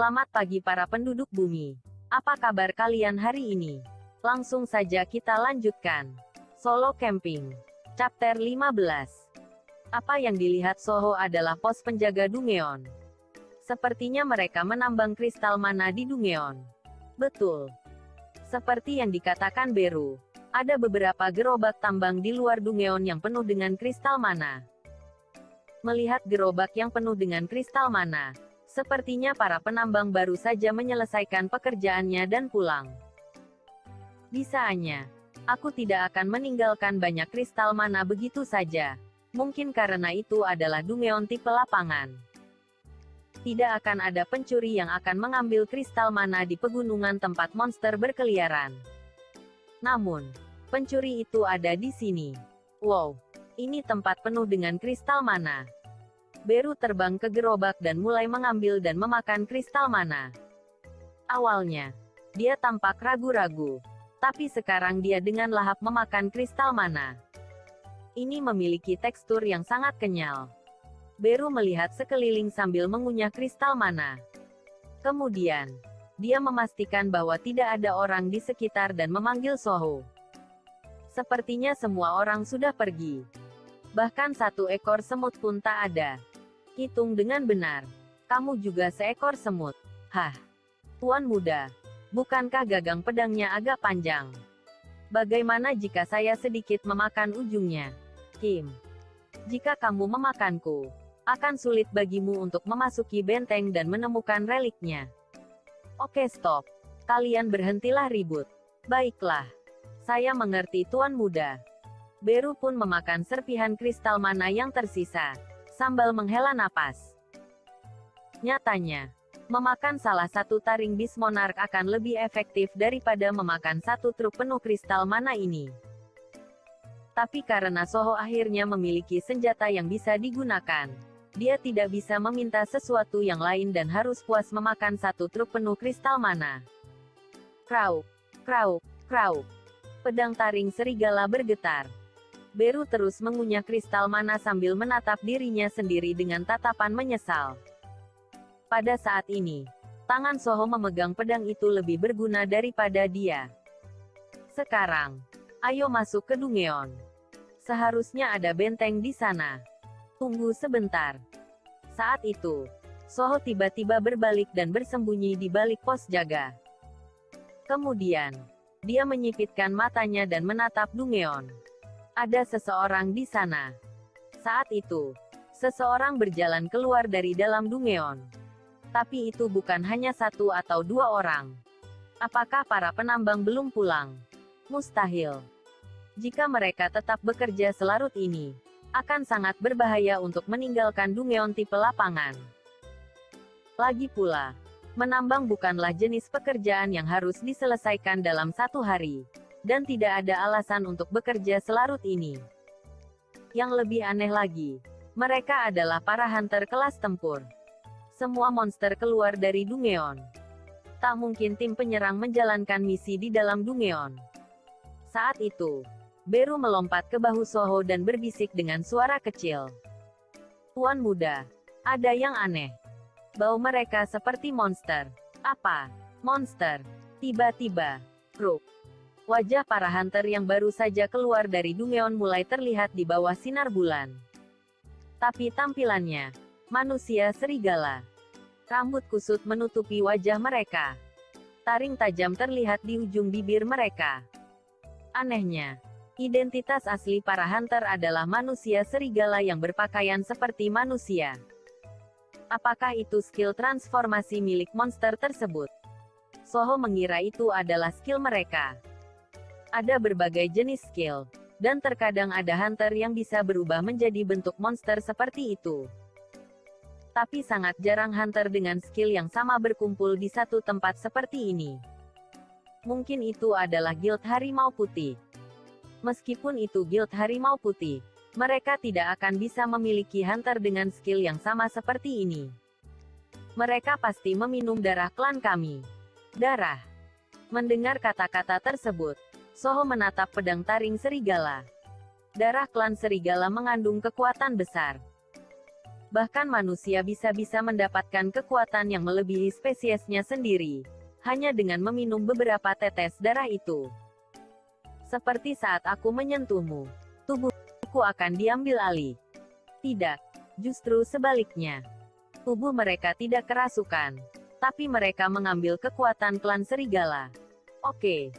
Selamat pagi para penduduk bumi. Apa kabar kalian hari ini? Langsung saja kita lanjutkan. Solo Camping. Chapter 15. Apa yang dilihat Soho adalah pos penjaga Dungeon. Sepertinya mereka menambang kristal mana di Dungeon. Betul. Seperti yang dikatakan Beru, ada beberapa gerobak tambang di luar Dungeon yang penuh dengan kristal mana. Melihat gerobak yang penuh dengan kristal mana, sepertinya para penambang baru saja menyelesaikan pekerjaannya dan pulang. Bisaanya, aku tidak akan meninggalkan banyak kristal mana begitu saja. Mungkin karena itu adalah Dungeon tipe lapangan. Tidak akan ada pencuri yang akan mengambil kristal mana di pegunungan tempat monster berkeliaran. Namun, pencuri itu ada di sini. Wow, ini tempat penuh dengan kristal mana. Beru terbang ke gerobak dan mulai mengambil dan memakan kristal mana. Awalnya, dia tampak ragu-ragu, tapi sekarang dia dengan lahap memakan kristal mana. Ini memiliki tekstur yang sangat kenyal. Beru melihat sekeliling sambil mengunyah kristal mana. Kemudian, dia memastikan bahwa tidak ada orang di sekitar dan memanggil Soho. Sepertinya semua orang sudah pergi. Bahkan satu ekor semut pun tak ada. Hitung dengan benar. Kamu juga seekor semut. Hah. Tuan muda. Bukankah gagang pedangnya agak panjang? Bagaimana jika saya sedikit memakan ujungnya? Kim. Jika kamu memakanku, akan sulit bagimu untuk memasuki benteng dan menemukan reliknya. Oke, stop. Kalian berhentilah ribut. Baiklah. Saya mengerti Tuan muda. Beru pun memakan serpihan kristal mana yang tersisa, sambil menghela napas. Nyatanya, memakan salah satu taring Beast Monarch akan lebih efektif daripada memakan satu truk penuh kristal mana ini. Tapi karena Soho akhirnya memiliki senjata yang bisa digunakan, dia tidak bisa meminta sesuatu yang lain dan harus puas memakan satu truk penuh kristal mana. Krauk, krauk, krauk. Pedang taring serigala bergetar. Beru terus mengunyah kristal mana sambil menatap dirinya sendiri dengan tatapan menyesal. Pada saat ini, tangan Soho memegang pedang itu lebih berguna daripada dia. Sekarang, ayo masuk ke Dungeon. Seharusnya ada benteng di sana. Tunggu sebentar. Saat itu, Soho tiba-tiba berbalik dan bersembunyi di balik pos jaga. Kemudian, dia menyipitkan matanya dan menatap Dungeon. Ada seseorang di sana. Saat itu, seseorang berjalan keluar dari dalam Dungeon. Tapi itu bukan hanya satu atau dua orang. Apakah para penambang belum pulang? Mustahil. Jika mereka tetap bekerja selarut ini, akan sangat berbahaya untuk meninggalkan Dungeon tipe lapangan. Lagi pula, menambang bukanlah jenis pekerjaan yang harus diselesaikan dalam satu hari. Dan tidak ada alasan untuk bekerja selarut ini. Yang lebih aneh lagi, mereka adalah para hunter kelas tempur. Semua monster keluar dari Dungeon. Tak mungkin tim penyerang menjalankan misi di dalam Dungeon. Saat itu, Beru melompat ke bahu Soho dan berbisik dengan suara kecil. Tuan muda, ada yang aneh. Bau mereka seperti monster. Apa? Monster? Tiba-tiba, kruk. Wajah para hunter yang baru saja keluar dari Dungeon mulai terlihat di bawah sinar bulan. Tapi tampilannya, manusia serigala. Rambut kusut menutupi wajah mereka. Taring tajam terlihat di ujung bibir mereka. Anehnya, identitas asli para hunter adalah manusia serigala yang berpakaian seperti manusia. Apakah itu skill transformasi milik monster tersebut? Soho mengira itu adalah skill mereka. Ada berbagai jenis skill, dan terkadang ada hunter yang bisa berubah menjadi bentuk monster seperti itu. Tapi sangat jarang hunter dengan skill yang sama berkumpul di satu tempat seperti ini. Mungkin itu adalah Guild Harimau Putih. Meskipun itu Guild Harimau Putih, mereka tidak akan bisa memiliki hunter dengan skill yang sama seperti ini. Mereka pasti meminum darah klan kami. Darah. Mendengar kata-kata tersebut, Soho menatap pedang taring serigala. Darah klan serigala mengandung kekuatan besar. Bahkan manusia bisa-bisa mendapatkan kekuatan yang melebihi spesiesnya sendiri, hanya dengan meminum beberapa tetes darah itu. Seperti saat aku menyentuhmu, tubuhku akan diambil alih. Tidak, justru sebaliknya. Tubuh mereka tidak kerasukan, tapi mereka mengambil kekuatan klan serigala. Oke.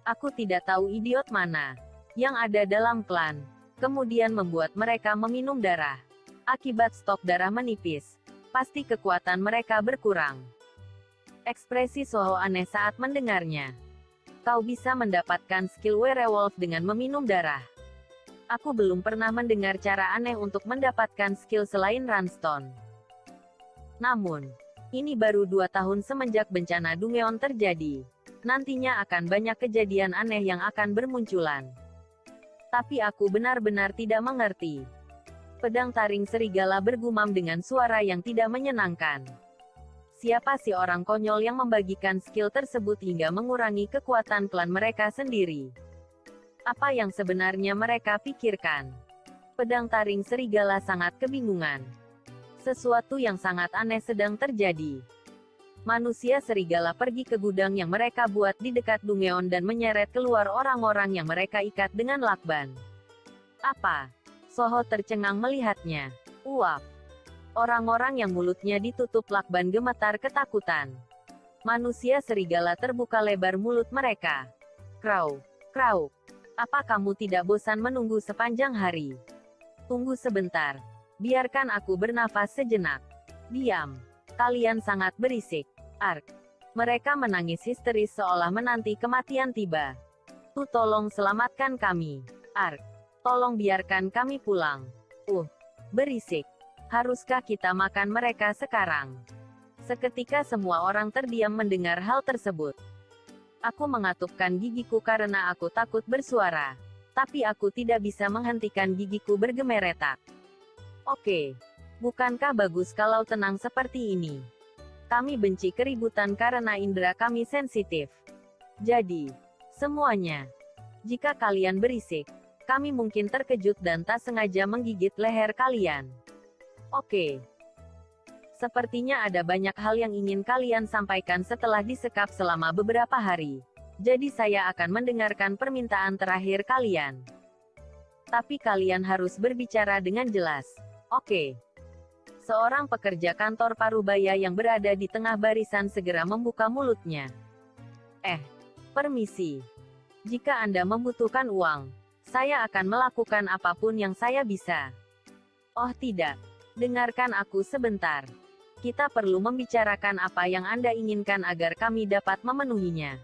Aku tidak tahu idiot mana yang ada dalam klan, kemudian membuat mereka meminum darah. Akibat stok darah menipis, pasti kekuatan mereka berkurang. Ekspresi Soho aneh saat mendengarnya. Kau bisa mendapatkan skill werewolf dengan meminum darah. Aku belum pernah mendengar cara aneh untuk mendapatkan skill selain Runestone. Namun, ini baru 2 tahun semenjak bencana Dungeon terjadi. Nantinya akan banyak kejadian aneh yang akan bermunculan. Tapi aku benar-benar tidak mengerti. Pedang taring serigala bergumam dengan suara yang tidak menyenangkan. Siapa si orang konyol yang membagikan skill tersebut hingga mengurangi kekuatan klan mereka sendiri? Apa yang sebenarnya mereka pikirkan? Pedang taring serigala sangat kebingungan. Sesuatu yang sangat aneh sedang terjadi. Manusia serigala pergi ke gudang yang mereka buat di dekat Dungeon dan menyeret keluar orang-orang yang mereka ikat dengan lakban. Apa? Soho tercengang melihatnya. Uap. Orang-orang yang mulutnya ditutup lakban gemetar ketakutan. Manusia serigala terbuka lebar mulut mereka. Crow. Crow. Apa kamu tidak bosan menunggu sepanjang hari? Tunggu sebentar. Biarkan aku bernafas sejenak. Diam. Kalian sangat berisik. Ark. Mereka menangis histeris seolah menanti kematian tiba. Tolong selamatkan kami. Ark. Tolong biarkan kami pulang. Berisik. Haruskah kita makan mereka sekarang? Seketika semua orang terdiam mendengar hal tersebut. Aku mengatupkan gigiku karena aku takut bersuara. Tapi aku tidak bisa menghentikan gigiku bergemeretak. Oke. Bukankah bagus kalau tenang seperti ini? Kami benci keributan karena indera kami sensitif. Jadi, semuanya. Jika kalian berisik, kami mungkin terkejut dan tak sengaja menggigit leher kalian. Oke. Sepertinya ada banyak hal yang ingin kalian sampaikan setelah disekap selama beberapa hari. Jadi saya akan mendengarkan permintaan terakhir kalian. Tapi kalian harus berbicara dengan jelas. Oke. Seorang pekerja kantor parubaya yang berada di tengah barisan segera membuka mulutnya. Permisi. Jika Anda membutuhkan uang, saya akan melakukan apapun yang saya bisa. Oh tidak. Dengarkan aku sebentar. Kita perlu membicarakan apa yang Anda inginkan agar kami dapat memenuhinya.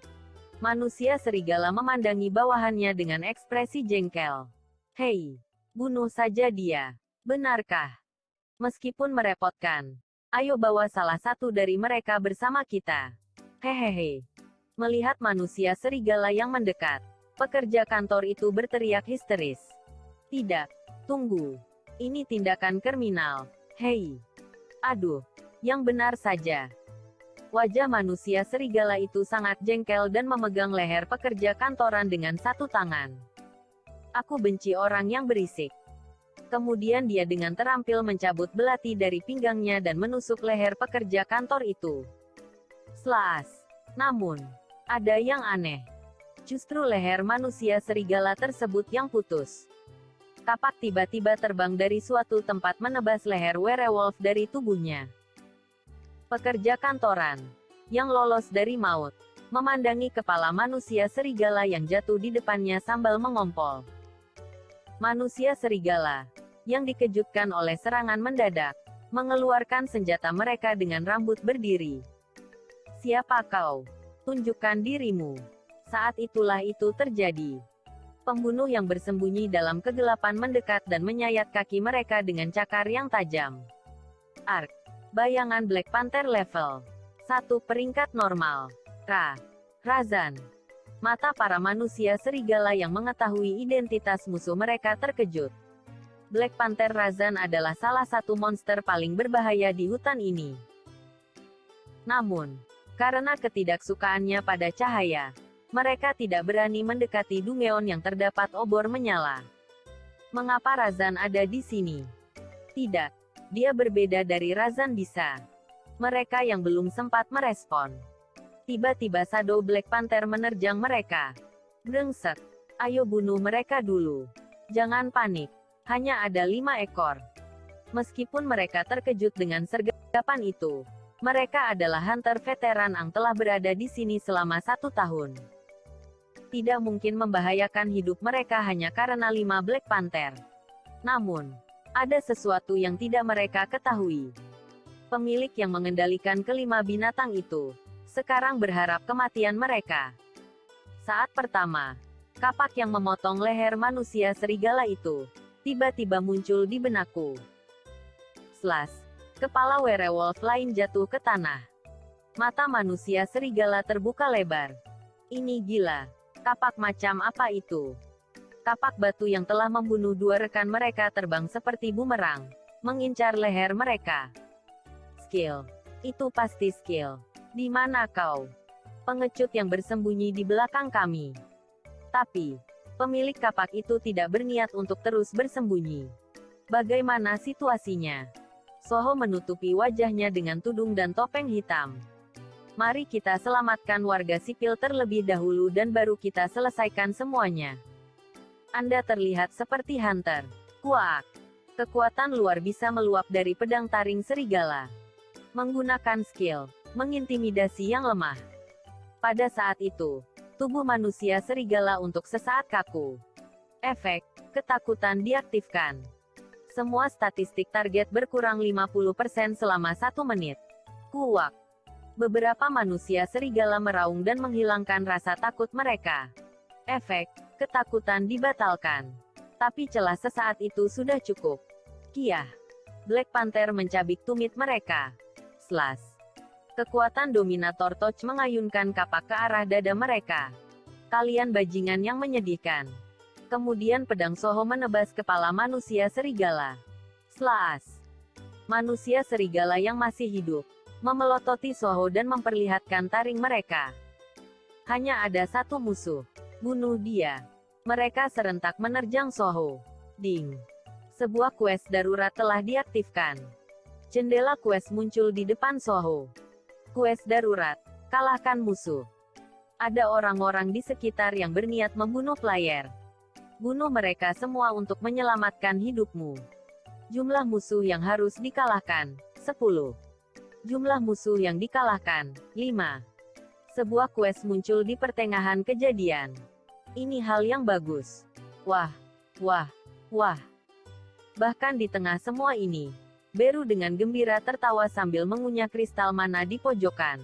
Manusia serigala memandangi bawahannya dengan ekspresi jengkel. Hei, bunuh saja dia. Benarkah? Meskipun merepotkan, ayo bawa salah satu dari mereka bersama kita. Hehehe. Melihat manusia serigala yang mendekat, pekerja kantor itu berteriak histeris. Tidak. Tunggu. Ini tindakan kriminal. Hei. Aduh. Yang benar saja. Wajah manusia serigala itu sangat jengkel dan memegang leher pekerja kantoran dengan satu tangan. Aku benci orang yang berisik. Kemudian dia dengan terampil mencabut belati dari pinggangnya dan menusuk leher pekerja kantor itu. Slash. Namun, ada yang aneh. Justru leher manusia serigala tersebut yang putus. Kapak tiba-tiba terbang dari suatu tempat menebas leher werewolf dari tubuhnya. Pekerja kantoran, yang lolos dari maut, memandangi kepala manusia serigala yang jatuh di depannya sambil mengompol. Manusia serigala, yang dikejutkan oleh serangan mendadak, mengeluarkan senjata mereka dengan rambut berdiri. Siapa kau? Tunjukkan dirimu. Saat itulah itu terjadi. Pembunuh yang bersembunyi dalam kegelapan mendekat dan menyayat kaki mereka dengan cakar yang tajam. Ark. Bayangan Black Panther level 1 peringkat normal. Razan. Mata para manusia serigala yang mengetahui identitas musuh mereka terkejut. Black Panther Razan adalah salah satu monster paling berbahaya di hutan ini. Namun, karena ketidaksukaannya pada cahaya, mereka tidak berani mendekati Dungeon yang terdapat obor menyala. Mengapa Razan ada di sini? Tidak. Dia berbeda dari Razan bisa. Mereka yang belum sempat merespon. Tiba-tiba Shadow Black Panther menerjang mereka. Brengsek. Ayo bunuh mereka dulu. Jangan panik. Hanya ada 5 ekor. Meskipun mereka terkejut dengan sergapan itu, mereka adalah hunter veteran yang telah berada di sini selama 1 tahun. Tidak mungkin membahayakan hidup mereka hanya karena 5 Black Panther. Namun, ada sesuatu yang tidak mereka ketahui. Pemilik yang mengendalikan kelima binatang itu, sekarang berharap kematian mereka. Saat pertama, kapak yang memotong leher manusia serigala itu, tiba-tiba muncul di benakku. Slash. Kepala werewolf lain jatuh ke tanah. Mata manusia serigala terbuka lebar. Ini gila. Kapak macam apa itu? Kapak batu yang telah membunuh 2 rekan mereka terbang seperti bumerang, mengincar leher mereka. Skill. Itu pasti skill. Di mana kau? Pengecut yang bersembunyi di belakang kami. Tapi, pemilik kapak itu tidak berniat untuk terus bersembunyi. Bagaimana situasinya? Soho menutupi wajahnya dengan tudung dan topeng hitam. Mari kita selamatkan warga sipil terlebih dahulu dan baru kita selesaikan semuanya. Anda terlihat seperti hunter. Kuak. Kekuatan luar bisa meluap dari pedang taring serigala. Menggunakan skill, mengintimidasi yang lemah. Pada saat itu, tubuh manusia serigala untuk sesaat kaku. Efek, ketakutan diaktifkan. Semua statistik target berkurang 50% selama 1 menit. Kuak. Beberapa manusia serigala meraung dan menghilangkan rasa takut mereka. Efek, ketakutan dibatalkan. Tapi celah sesaat itu sudah cukup. Kiah. Black Panther mencabik tumit mereka. Slash. Kekuatan Dominator Touch mengayunkan kapak ke arah dada mereka. Kalian bajingan yang menyedihkan. Kemudian pedang Soho menebas kepala manusia serigala. Slash. Manusia serigala yang masih hidup memelototi Soho dan memperlihatkan taring mereka. Hanya ada satu musuh. Bunuh dia. Mereka serentak menerjang Soho. Ding. Sebuah quest darurat telah diaktifkan. Jendela quest muncul di depan Soho. Quest darurat. Kalahkan musuh. Ada orang-orang di sekitar yang berniat membunuh player. Bunuh mereka semua untuk menyelamatkan hidupmu. Jumlah musuh yang harus dikalahkan, 10. Jumlah musuh yang dikalahkan, 5. Sebuah quest muncul di pertengahan kejadian. Ini hal yang bagus. Wah, wah, wah. Bahkan di tengah semua ini, Beru dengan gembira tertawa sambil mengunyah kristal mana di pojokan.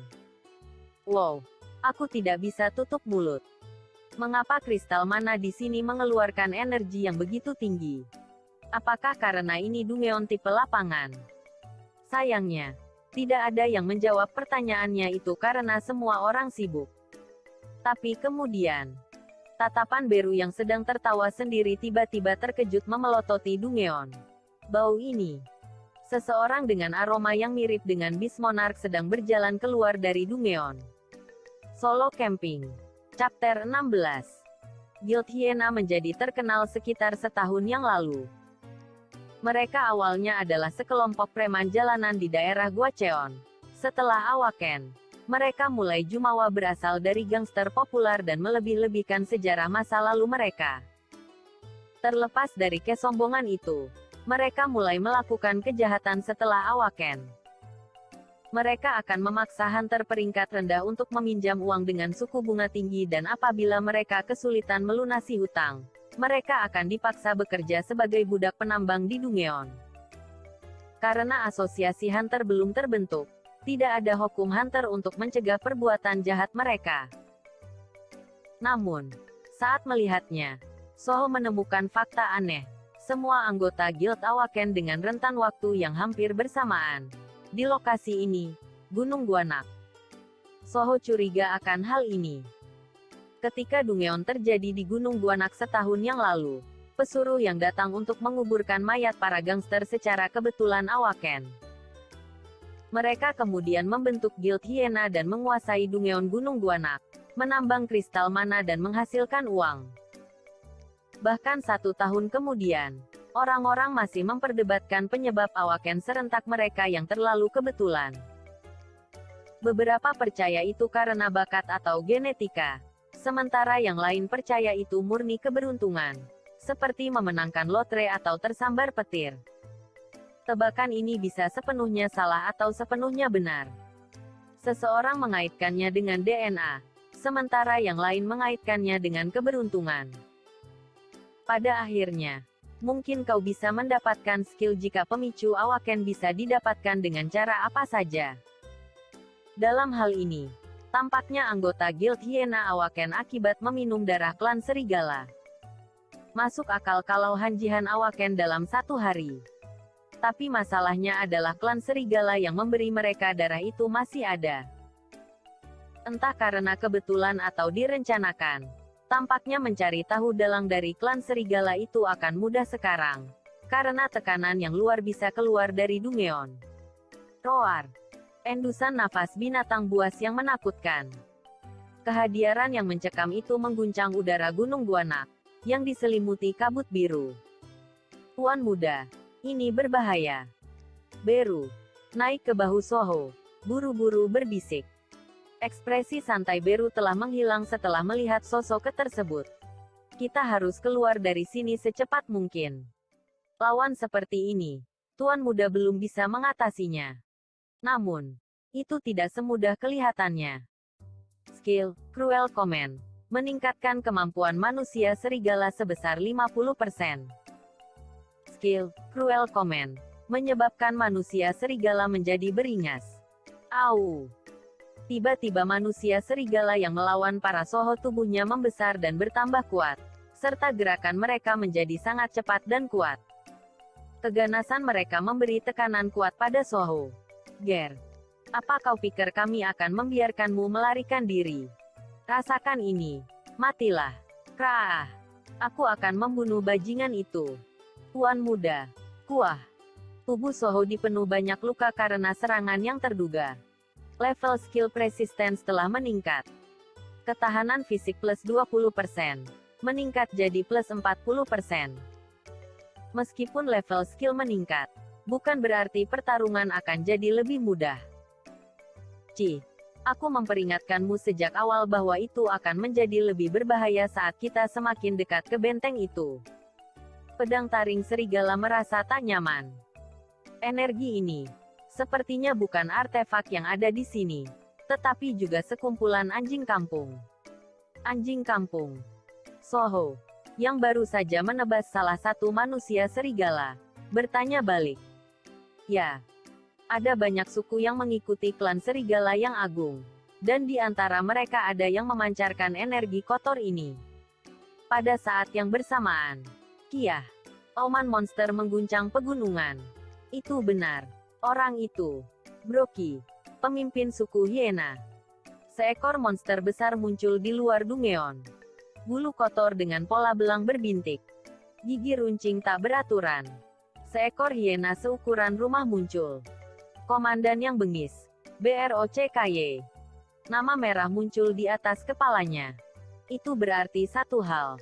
Wow, aku tidak bisa tutup mulut. Mengapa kristal mana di sini mengeluarkan energi yang begitu tinggi? Apakah karena ini Dungeon tipe lapangan? Sayangnya, tidak ada yang menjawab pertanyaannya itu karena semua orang sibuk. Tapi kemudian, tatapan Beru yang sedang tertawa sendiri tiba-tiba terkejut memelototi Dungeon. Bau ini. Seseorang dengan aroma yang mirip dengan Beast Monarch sedang berjalan keluar dari Dungeon. Solo Camping. Chapter 16. Guild Hyena menjadi terkenal sekitar setahun yang lalu. Mereka awalnya adalah sekelompok preman jalanan di daerah Gwacheon. Setelah Awaken, mereka mulai jumawa berasal dari gangster populer dan melebih-lebihkan sejarah masa lalu mereka. Terlepas dari kesombongan itu, mereka mulai melakukan kejahatan setelah Awaken. Mereka akan memaksa hunter peringkat rendah untuk meminjam uang dengan suku bunga tinggi dan apabila mereka kesulitan melunasi hutang, mereka akan dipaksa bekerja sebagai budak penambang di Dungeon. Karena asosiasi hunter belum terbentuk, tidak ada hukum hunter untuk mencegah perbuatan jahat mereka. Namun, saat melihatnya, Soho menemukan fakta aneh. Semua anggota Guild Awaken dengan rentan waktu yang hampir bersamaan. Di lokasi ini, Gunung Guanak. Soho curiga akan hal ini. Ketika Dungeon terjadi di Gunung Guanak setahun yang lalu, pesuruh yang datang untuk menguburkan mayat para gangster secara kebetulan Awaken. Mereka kemudian membentuk Guild Hyena dan menguasai Dungeon Gunung Guanak, menambang kristal mana dan menghasilkan uang. Bahkan 1 tahun kemudian, Orang-orang masih memperdebatkan penyebab awaken serentak mereka yang terlalu kebetulan. Beberapa percaya itu karena bakat atau genetika, sementara yang lain percaya itu murni keberuntungan, seperti memenangkan lotre atau tersambar petir. Tebakan ini bisa sepenuhnya salah atau sepenuhnya benar. Seseorang mengaitkannya dengan DNA, sementara yang lain mengaitkannya dengan keberuntungan. Pada akhirnya, mungkin kau bisa mendapatkan skill jika pemicu awaken bisa didapatkan dengan cara apa saja. Dalam hal ini, tampaknya anggota Guild Hyena Awaken akibat meminum darah klan serigala. Masuk akal kalau Hanjihan Awaken dalam 1 hari. Tapi masalahnya adalah klan serigala yang memberi mereka darah itu masih ada. Entah karena kebetulan atau direncanakan, tampaknya mencari tahu dalang dari klan serigala itu akan mudah sekarang, karena tekanan yang luar bisa keluar dari Dungeon. Roar. Endusan nafas binatang buas yang menakutkan. Kehadiran yang mencekam itu mengguncang udara Gunung Guanak, yang diselimuti kabut biru. Tuan muda, ini berbahaya. Beru. Naik ke bahu Soho. Buru-buru berbisik. Ekspresi santai Beru telah menghilang setelah melihat sosok tersebut. Kita harus keluar dari sini secepat mungkin. Lawan seperti ini, Tuan muda belum bisa mengatasinya. Namun, itu tidak semudah kelihatannya. Skill, Cruel Command, meningkatkan kemampuan manusia serigala sebesar 50%. Skill, Cruel Command, menyebabkan manusia serigala menjadi beringas. Au! Tiba-tiba manusia serigala yang melawan para Soho tubuhnya membesar dan bertambah kuat, serta gerakan mereka menjadi sangat cepat dan kuat. Keganasan mereka memberi tekanan kuat pada Soho. Ger, apa kau pikir kami akan membiarkanmu melarikan diri? Rasakan ini. Matilah. Krah. Aku akan membunuh bajingan itu. Tuan muda. Kuah. Tubuh Soho dipenuhi banyak luka karena serangan yang terduga. Level skill persistence telah meningkat. Ketahanan fisik plus 20%. Meningkat jadi plus 40%. Meskipun level skill meningkat, bukan berarti pertarungan akan jadi lebih mudah. Aku memperingatkanmu sejak awal bahwa itu akan menjadi lebih berbahaya saat kita semakin dekat ke benteng itu. Pedang taring serigala merasa tak nyaman. Energi ini sepertinya bukan artefak yang ada di sini, tetapi juga sekumpulan anjing kampung. Anjing kampung. Soho, yang baru saja menebas salah satu manusia serigala, bertanya balik. Ya, ada banyak suku yang mengikuti klan serigala yang agung, dan di antara mereka ada yang memancarkan energi kotor ini. Pada saat yang bersamaan, Kiah, auman monster mengguncang pegunungan. Itu benar. Orang itu, Broki, pemimpin suku Hyena. Seekor monster besar muncul di luar Dungeon. Bulu kotor dengan pola belang berbintik. Gigi runcing tak beraturan. Seekor Hyena seukuran rumah muncul. Komandan yang bengis. BROCKY. Nama merah muncul di atas kepalanya. Itu berarti satu hal.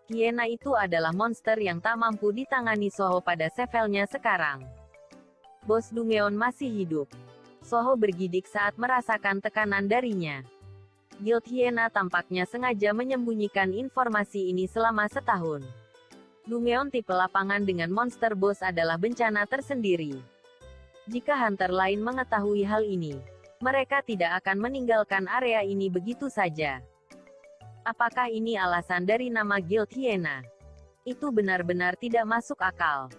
Hyena itu adalah monster yang tak mampu ditangani Soho pada levelnya sekarang. Bos Dungeon masih hidup. Soho bergidik saat merasakan tekanan darinya. Guild Hyena tampaknya sengaja menyembunyikan informasi ini selama setahun. Dungeon tipe lapangan dengan monster bos adalah bencana tersendiri. Jika hunter lain mengetahui hal ini, mereka tidak akan meninggalkan area ini begitu saja. Apakah ini alasan dari nama Guild Hyena? Itu benar-benar tidak masuk akal.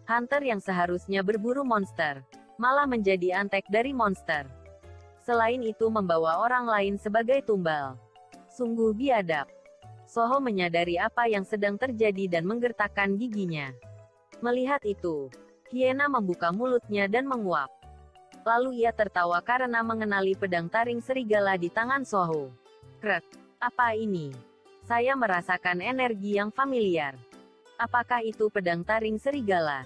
Hunter yang seharusnya berburu monster, malah menjadi antek dari monster. Selain itu membawa orang lain sebagai tumbal. Sungguh biadab. Soho menyadari apa yang sedang terjadi dan menggertakkan giginya. Melihat itu, Hyena membuka mulutnya dan menguap. Lalu ia tertawa karena mengenali pedang taring serigala di tangan Soho. Krek, apa ini? Saya merasakan energi yang familiar. Apakah itu pedang taring serigala?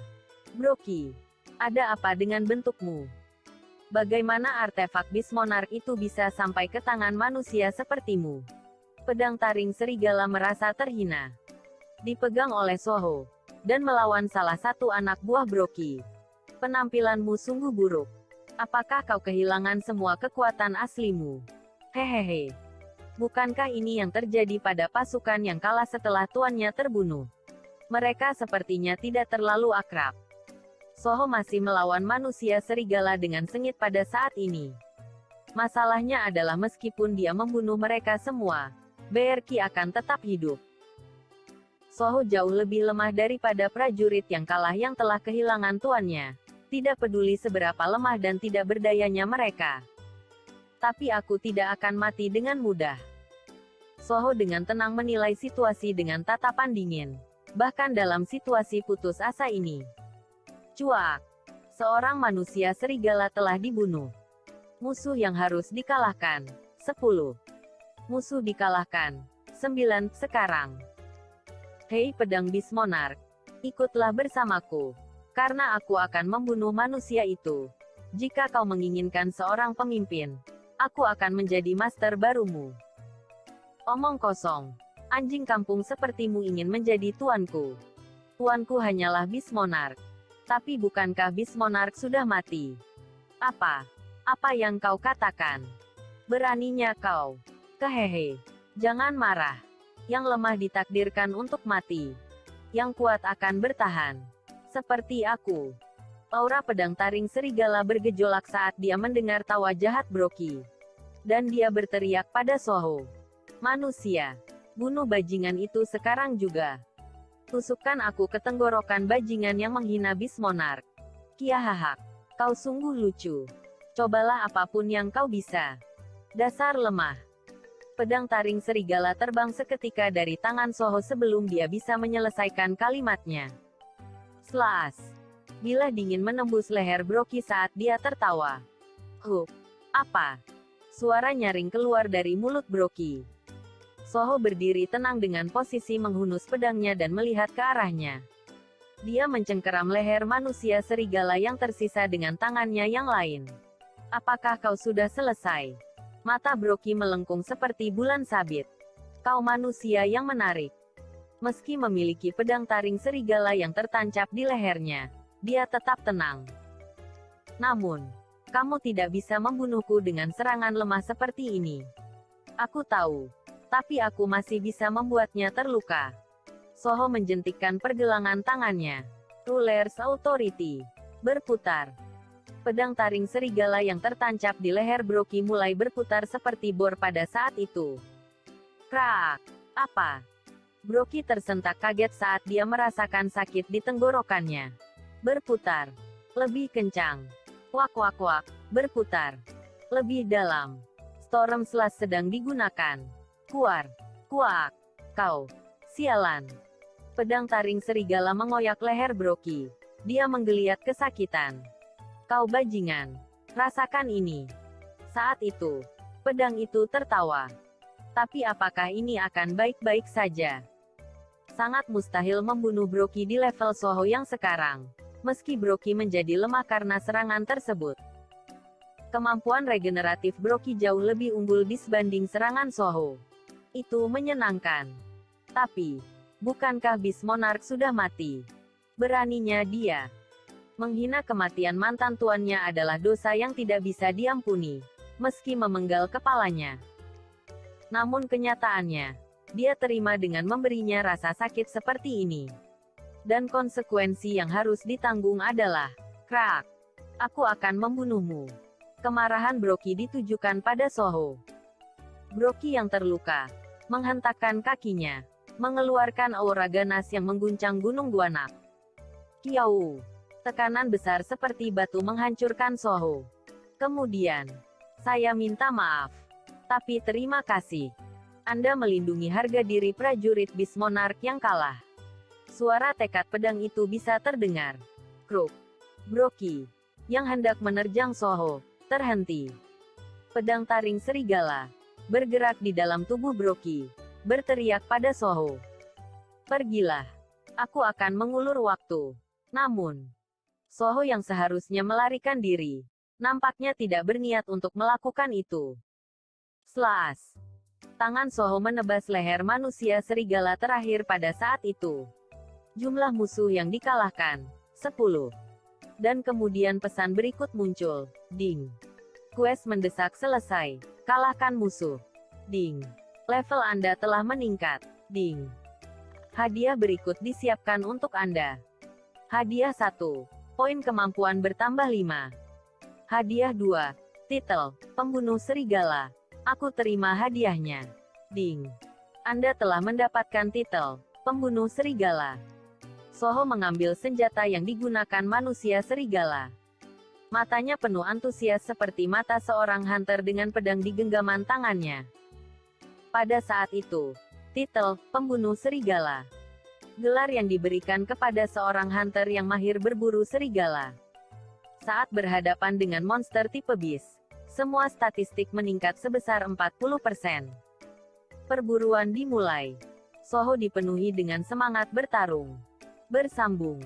Broki, ada apa dengan bentukmu? Bagaimana artefak Beast Monarch itu bisa sampai ke tangan manusia sepertimu? Pedang taring serigala merasa terhina. Dipegang oleh Soho. dan melawan salah satu anak buah Broky. Penampilanmu sungguh buruk. Apakah kau kehilangan semua kekuatan aslimu? Hehehe. Bukankah ini yang terjadi pada pasukan yang kalah setelah tuannya terbunuh? Mereka sepertinya tidak terlalu akrab. Soho masih melawan manusia serigala dengan sengit pada saat ini. Masalahnya adalah meskipun dia membunuh mereka semua, Beerki akan tetap hidup. Soho jauh lebih lemah daripada prajurit yang kalah yang telah kehilangan tuannya. Tidak peduli seberapa lemah dan tidak berdayanya mereka. Tapi aku tidak akan mati dengan mudah. Soho dengan tenang menilai situasi dengan tatapan dingin. Bahkan dalam situasi putus asa ini. Cuak. Seorang manusia serigala telah dibunuh. Musuh yang harus dikalahkan. 10. Musuh dikalahkan. 9. Sekarang. Hei pedang bis monark. Ikutlah bersamaku. Karena aku akan membunuh manusia itu. Jika kau menginginkan seorang pemimpin, aku akan menjadi master barumu. Omong kosong. Anjing kampung sepertimu ingin menjadi tuanku. Tuanku hanyalah bis monark. Tapi bukankah bis monark sudah mati? Apa? Apa yang kau katakan? Beraninya kau. Kehehe. Jangan marah. Yang lemah ditakdirkan untuk mati. Yang kuat akan bertahan. Seperti aku. Aura pedang taring serigala bergejolak saat dia mendengar tawa jahat Broky. Dan dia berteriak pada Soho. Manusia. Bunuh bajingan itu sekarang juga. Tusukkan aku ke tenggorokan bajingan yang menghina bis monark. Kiahahak. Kau sungguh lucu. Cobalah apapun yang kau bisa. Dasar lemah. Pedang taring serigala terbang seketika dari tangan Soho sebelum dia bisa menyelesaikan kalimatnya. Slash. Bilah dingin menembus leher Broky saat dia tertawa. Hup. Apa? Suara nyaring keluar dari mulut Broky. Soho berdiri tenang dengan posisi menghunus pedangnya dan melihat ke arahnya. Dia mencengkeram leher manusia serigala yang tersisa dengan tangannya yang lain. Apakah kau sudah selesai? Mata Broky melengkung seperti bulan sabit. Kau manusia yang menarik. Meski memiliki pedang taring serigala yang tertancap di lehernya, dia tetap tenang. Namun, kamu tidak bisa membunuhku dengan serangan lemah seperti ini. Aku tahu. Tapi aku masih bisa membuatnya terluka. Soho menjentikkan pergelangan tangannya. Ruler's Authority. Berputar. Pedang taring serigala yang tertancap di leher Broky mulai berputar seperti bor pada saat itu. Krak. Apa? Broky tersentak kaget saat dia merasakan sakit di tenggorokannya. Berputar. Lebih kencang. Wak wak wak. Berputar. Lebih dalam. Storm Slash sedang digunakan. Kuar. Kuak. Kau. Sialan. Pedang taring serigala mengoyak leher Broky. Dia menggeliat kesakitan. Kau bajingan. Rasakan ini. Saat itu, pedang itu tertawa. Tapi apakah ini akan baik-baik saja? Sangat mustahil membunuh Broky di level Soho yang sekarang. Meski Broky menjadi lemah karena serangan tersebut. Kemampuan regeneratif Broky jauh lebih unggul dibanding serangan Soho. Itu menyenangkan. Tapi, bukankah bis monark sudah mati? Beraninya dia. Menghina kematian mantan tuannya adalah dosa yang tidak bisa diampuni, meski memenggal kepalanya. Namun kenyataannya, dia terima dengan memberinya rasa sakit seperti ini. Dan konsekuensi yang harus ditanggung adalah, krak. Aku akan membunuhmu. Kemarahan Broky ditujukan pada Soho. Broky yang terluka, menghentakkan kakinya, mengeluarkan aura ganas yang mengguncang Gunung Guanak. Kiau. Tekanan besar seperti batu menghancurkan Soho. Kemudian, saya minta maaf. Tapi terima kasih. Anda melindungi harga diri prajurit bis monark yang kalah. Suara tekad pedang itu bisa terdengar. Kruk. Broky, yang hendak menerjang Soho, terhenti. Pedang taring serigala bergerak di dalam tubuh Broky, berteriak pada Soho. Pergilah. Aku akan mengulur waktu. Namun, Soho yang seharusnya melarikan diri, nampaknya tidak berniat untuk melakukan itu. Slash. Tangan Soho menebas leher manusia serigala terakhir pada saat itu. Jumlah musuh yang dikalahkan, 10. Dan kemudian pesan berikut muncul, ding. Quest mendesak selesai. Kalahkan musuh. Ding. Level Anda telah meningkat. Ding. Hadiah berikut disiapkan untuk Anda. Hadiah 1. Poin kemampuan bertambah 5. Hadiah 2. Titel, Pembunuh Serigala. Aku terima hadiahnya. Ding. Anda telah mendapatkan titel, Pembunuh Serigala. Soho mengambil senjata yang digunakan manusia serigala. Matanya penuh antusias seperti mata seorang hunter dengan pedang di genggaman tangannya. Pada saat itu, titel, Pembunuh Serigala. Gelar yang diberikan kepada seorang hunter yang mahir berburu serigala. Saat berhadapan dengan monster tipe beast, semua statistik meningkat sebesar 40%. Perburuan dimulai. Soho dipenuhi dengan semangat bertarung. Bersambung.